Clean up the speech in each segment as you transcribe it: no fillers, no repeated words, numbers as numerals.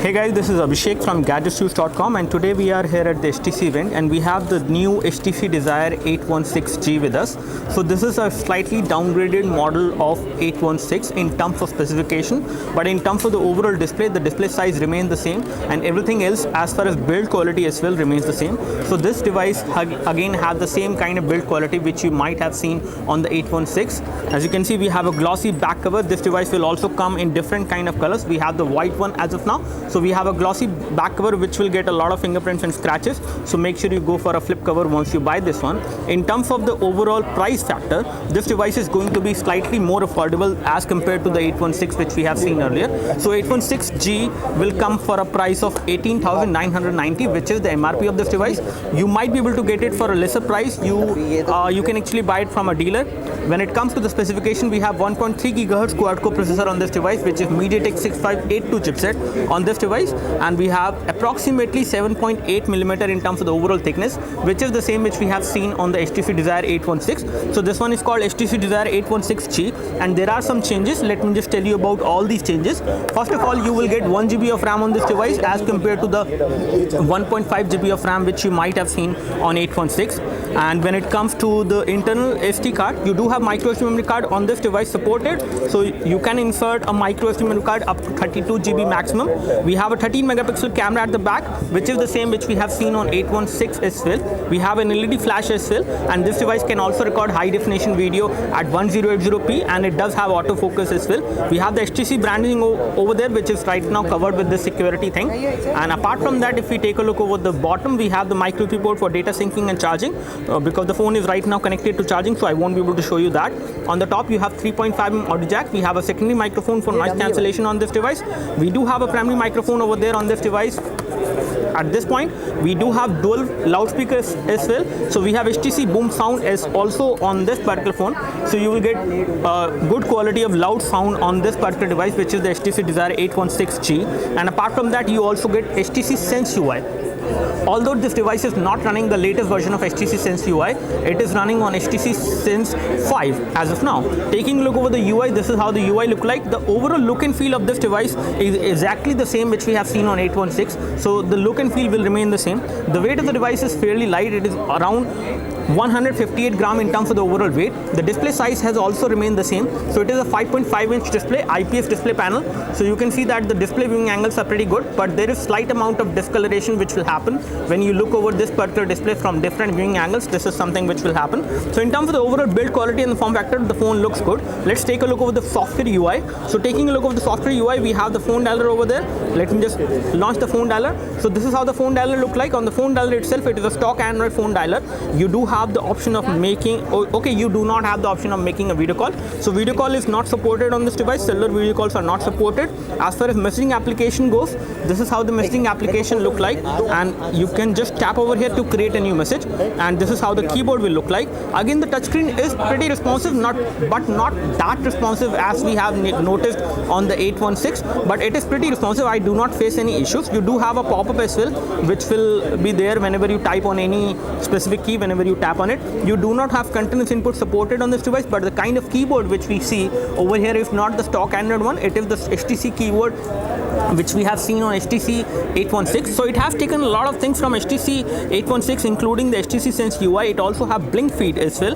Hey guys, this is Abhishek from gadgetsnews.com, and today we are here at the HTC event and we have the new HTC Desire 816G with us. So this is a slightly downgraded model of 816 in terms of specification, but in terms of the overall display, the display size remains the same and everything else as far as build quality as well remains the same. So this device again has the same kind of build quality which you might have seen on the 816. As you can see, we have a glossy back cover. This device will also come in different kind of colors. We have the white one as of now. So we have a glossy back cover which will get a lot of fingerprints and scratches. So make sure you go for a flip cover once you buy this one. In terms of the overall price factor, this device is going to be slightly more affordable as compared to the 816 which we have seen earlier. So 816G will come for a price of 18,990, which is the MRP of this device. You might be able to get it for a lesser price. You can actually buy it from a dealer. When it comes to the specification, we have 1.3 GHz quad-core processor on this device, which is MediaTek 6582 chipset on this device, and we have approximately 7.8 millimeter in terms of the overall thickness, which is the same which we have seen on the HTC Desire 816. So this one is called HTC Desire 816G, and there are some changes. Let me just tell you about all these changes. First of all, you will get 1 GB of RAM on this device as compared to the 1.5 GB of RAM which you might have seen on 816. And when it comes to the internal SD card, you do have micro SD memory card on this device supported, so you can insert a micro SD memory card up to 32 GB maximum. We have a 13 megapixel camera at the back, which is the same which we have seen on 816 as well. We have an LED flash as well, and this device can also record high definition video at 1080p, and it does have autofocus as well. We have the HTC branding over there, which is right now covered with the security thing. And apart from that, if we take a look over the bottom, we have the micro USB port for data syncing and charging, because the phone is right now connected to charging, so I won't be able to show you that. On the top, you have 3.5mm audio jack. We have a secondary microphone for noise cancellation on this device. We do have a primary microphone over there on this device. At this point, we do have dual loudspeakers as well. So we have HTC Boom sound as also on this particular phone. So you will get good quality of loud sound on this particular device, which is the HTC Desire 816G. And apart from that, you also get HTC Sense UI. Although this device is not running the latest version of HTC Sense UI, it is running on HTC Sense 5 as of now. Taking a look over the UI, this is how the UI look like. The overall look and feel of this device is exactly the same which we have seen on 816. So the look and feel will remain the same. The weight of the device is fairly light. It is around 158 gram in terms of the overall weight. The display size has also remained the same. So it is a 5.5-inch display, IPS display panel. So you can see that the display viewing angles are pretty good, but there is slight amount of discoloration which will happen when you look over this particular display from different viewing angles. This is something which will happen. So in terms of the overall build quality and the form factor, the phone looks good. Let's take a look over the software UI. So taking a look over the software UI, we have the phone dialer over there. Let me just launch the phone dialer. So this is how the phone dialer look like. On the phone dialer itself, it is a stock Android phone dialer. You do have the option of making, you do not have the option of making a video call. So video call is not supported on this device. Cellular video calls are not supported. As far as messaging application goes, this is how the messaging application look like, and you can just tap over here to create a new message, and this is how the keyboard will look like. Again, the touchscreen is pretty responsive, but not that responsive as we have noticed on the 816, but it is pretty responsive. I do not face any issues. You do have a pop-up as well, which will be there whenever you type on any specific key, whenever you tap on it. You do not have continuous input supported on this device, but the kind of keyboard which we see over here is not the stock Android one. It is the HTC keyboard which we have seen on HTC 816. So it has taken a lot of things from HTC 816, including the HTC Sense UI. It also have blink feed as well.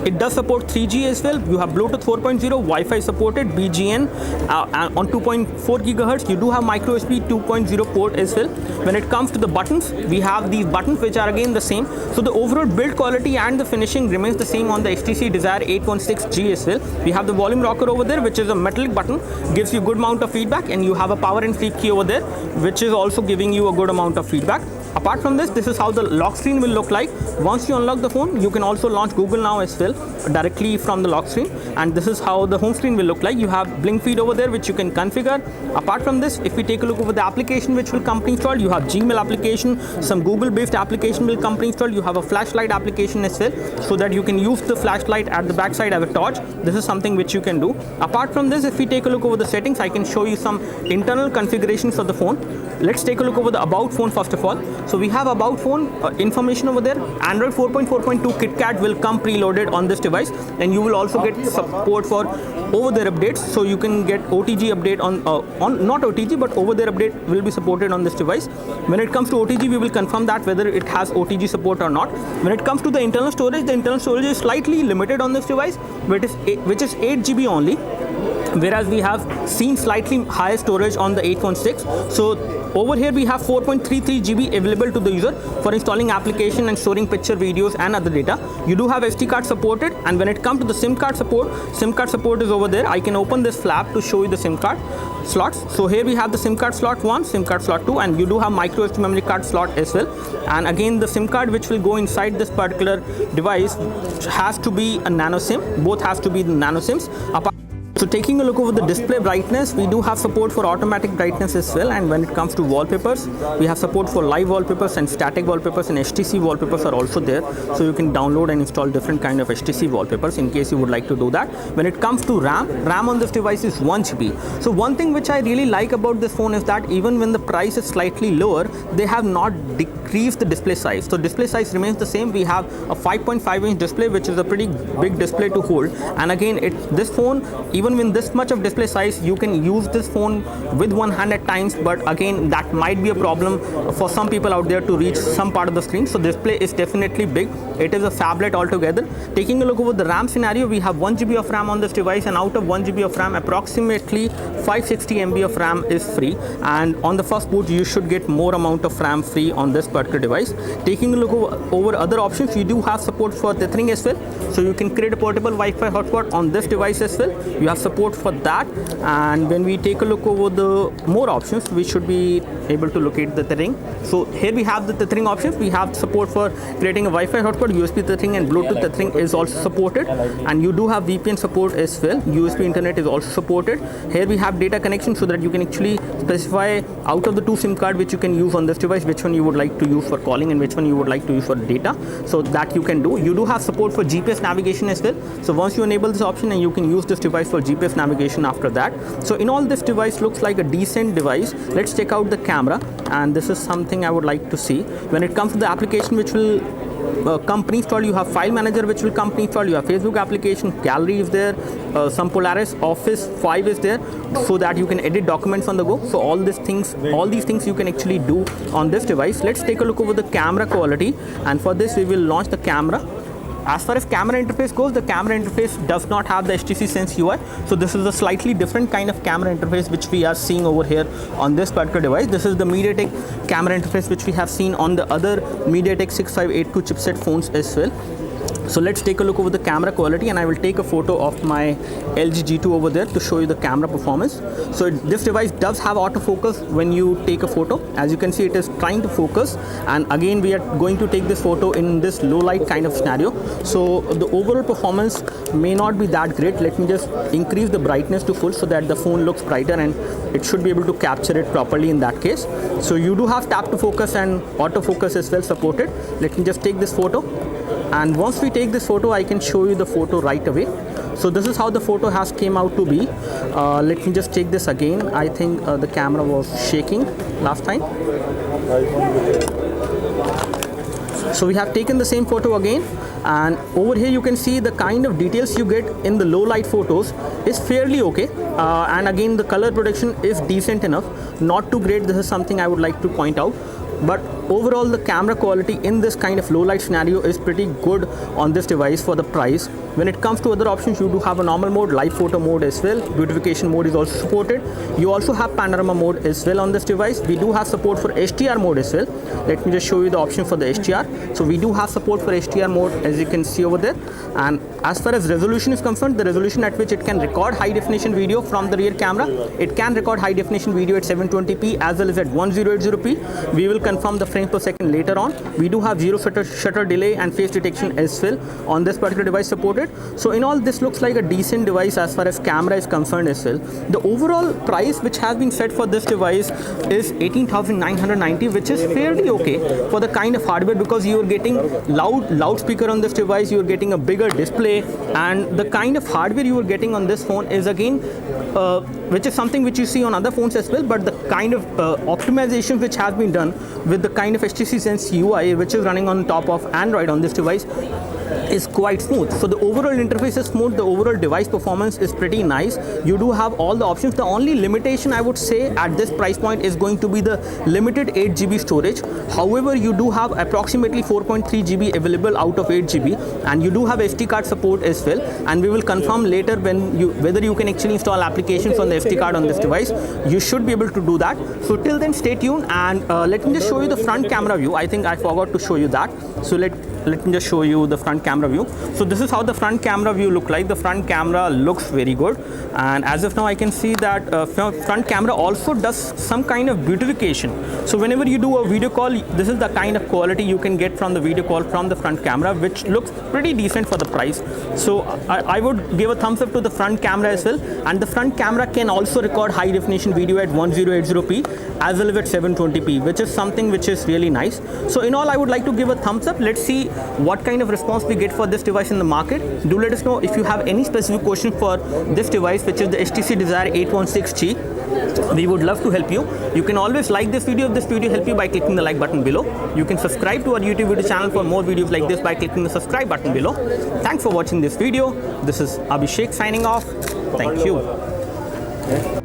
It does support 3G as well. You have Bluetooth 4.0, Wi-Fi supported, BGN on 2.4 GHz. You do have micro USB 2.0 port as well. When it comes to the buttons, we have these buttons which are again the same. So the overall build quality and the finishing remains the same on the HTC Desire 816G as well. We have the volume rocker over there, which is a metallic button, gives you good amount of feedback, and you have a power and sleep key over there, which is also giving you a good amount of feedback. Apart from this, this is how the lock screen will look like. Once you unlock the phone, you can also launch Google Now as well directly from the lock screen, and this is how the home screen will look like. You have blink feed over there which you can configure. Apart from this, if we take a look over the application which will come pre-installed, you have Gmail application, some Google based application will come pre-installed. You have a flashlight application as well, so that you can use the flashlight at the back side as a torch. This is something which you can do. Apart from this, if we take a look over the settings, I can show you some internal configurations of the phone. Let's take a look over the about phone first of all. So we have about phone information over there. Android 4.4.2 KitKat will come preloaded on this device, and you will also get support for over-the-air updates. So you can get OTG update on not OTG but over-the-air update will be supported on this device. When it comes to OTG, we will confirm that whether it has OTG support or not. When it comes to the internal storage is slightly limited on this device, which is 8 GB only, whereas we have seen slightly higher storage on the 816. So over here we have 4.33 GB available to the user for installing application and storing picture, videos and other data. You do have SD card supported, and when it comes to the SIM card support is over there. I can open this flap to show you the SIM card slots. So here we have the SIM card slot 1, SIM card slot 2, and you do have micro SD memory card slot as well. And again, the SIM card which will go inside this particular device has to be a nano SIM. Both has to be the nano SIMs. So taking a look over the display brightness, we do have support for automatic brightness as well. And when it comes to wallpapers, we have support for live wallpapers and static wallpapers, and HTC wallpapers are also there. So you can download and install different kind of HTC wallpapers in case you would like to do that. When it comes to RAM on this device is 1 GB. So one thing which I really like about this phone is that even when the price is slightly lower, they have not decreased the display size. So display size remains the same. We have a 5.5-inch display, which is a pretty big display to hold. And again, this phone, even with this much of display size, you can use this phone with one hand at times, but again that might be a problem for some people out there to reach some part of the screen. So display is definitely big. It is a phablet altogether. Taking a look over the RAM scenario, we have 1 GB of RAM on this device, and out of 1 GB of RAM, approximately 560 MB of RAM is free, and on the first boot you should get more amount of RAM free on this particular device. Taking a look over other options, we do have support for tethering as well, so you can create a portable Wi-Fi hotspot on this device as well. You have support for that. And when we take a look over the more options, we should be able to locate the tethering. So here we have the tethering options. We have support for creating a Wi-Fi hotspot, USB tethering and Bluetooth tethering is also supported, and you do have VPN support as well. USB internet is also supported. Here we have data connection, so that you can actually specify out of the 2 SIM card which you can use on this device, which one you would like to use for calling and which one you would like to use for data. So that you can do. You do have support for GPS navigation as well. So once you enable this option, and you can use this device for GPS navigation after that. So in all, this device looks like a decent device. Let's check out the camera, and this is something I would like to see. When it comes to the application which will come pre-installed, you have file manager which will come pre-installed, you have Facebook application, gallery is there, some Polaris Office 5 is there, so that you can edit documents on the go. So all these things you can actually do on this device. Let's take a look over the camera quality, and for this we will launch the camera. As far as camera interface goes, the camera interface does not have the HTC Sense UI. So this is a slightly different kind of camera interface which we are seeing over here on this particular device. This is the MediaTek camera interface which we have seen on the other MediaTek 6582 chipset phones as well. So let's take a look over the camera quality, and I will take a photo of my LG G2 over there to show you the camera performance. So this device does have autofocus when you take a photo. As you can see, it is trying to focus, and again we are going to take this photo in this low light kind of scenario. So the overall performance may not be that great. Let me just increase the brightness to full so that the phone looks brighter, and it should be able to capture it properly in that case. So you do have tap to focus and autofocus as well supported. Let me just take this photo, and once we take this photo, I can show you the photo right away. So this is how the photo has came out to be. Let me just take this again. I think the camera was shaking last time. So we have taken the same photo again, and over here you can see the kind of details you get in the low light photos is fairly okay, and again the color production is decent enough, not too great. This is something I would like to point out. But overall, the camera quality in this kind of low light scenario is pretty good on this device for the price. When it comes to other options, you do have a normal mode, live photo mode as well. Beautification mode is also supported. You also have panorama mode as well on this device. We do have support for HDR mode as well. Let me just show you the option for the HDR. So we do have support for HDR mode, as you can see over there. And as far as resolution is concerned, the resolution at which it can record high definition video from the rear camera, it can record high definition video at 720p as well as at 1080p. We will confirm the frames per second later on. We do have zero shutter delay and face detection as well on this particular device supported. So in all, this looks like a decent device as far as camera is concerned as well. The overall price which has been set for this device is 18,990, which is fairly okay for the kind of hardware, because you are getting loudspeaker on this device, you are getting a bigger display, and the kind of hardware you are getting on this phone is again which is something which you see on other phones as well, but the kind of optimization which has been done with the kind of HTC Sense UI which is running on top of Android on this device is quite smooth. So the overall interface is smooth, the overall device performance is pretty nice. You do have all the options. The only limitation I would say at this price point is going to be the limited 8 GB storage. However, you do have approximately 4.3 GB available out of 8 GB, and you do have SD card support as well, and we will confirm later whether you can actually install applications on the SD card on this device. You should be able to do that. So till then, stay tuned, and let me just show you the front camera view. I think I forgot to show you that. So let me just show you the front camera view. So this is how the front camera view look like. The front camera looks very good, and as of now I can see that front camera also does some kind of beautification. So whenever you do a video call, this is the kind of quality you can get from the video call from the front camera, which looks pretty decent for the price. So I would give a thumbs up to the front camera as well, and the front camera can also record high definition video at 1080p as well as at 720p, which is something which is really nice. So in all, I would like to give a thumbs up. Let's see what kind of response we get for this device in the market. Do let us know if you have any specific question for this device, which is the HTC Desire 816G. We would love to help you. You can always like this video if this video helped you by clicking the like button below. You can subscribe to our YouTube video channel for more videos like this by clicking the subscribe button below. Thanks for watching this video. This is Abhishek signing off. Thank you.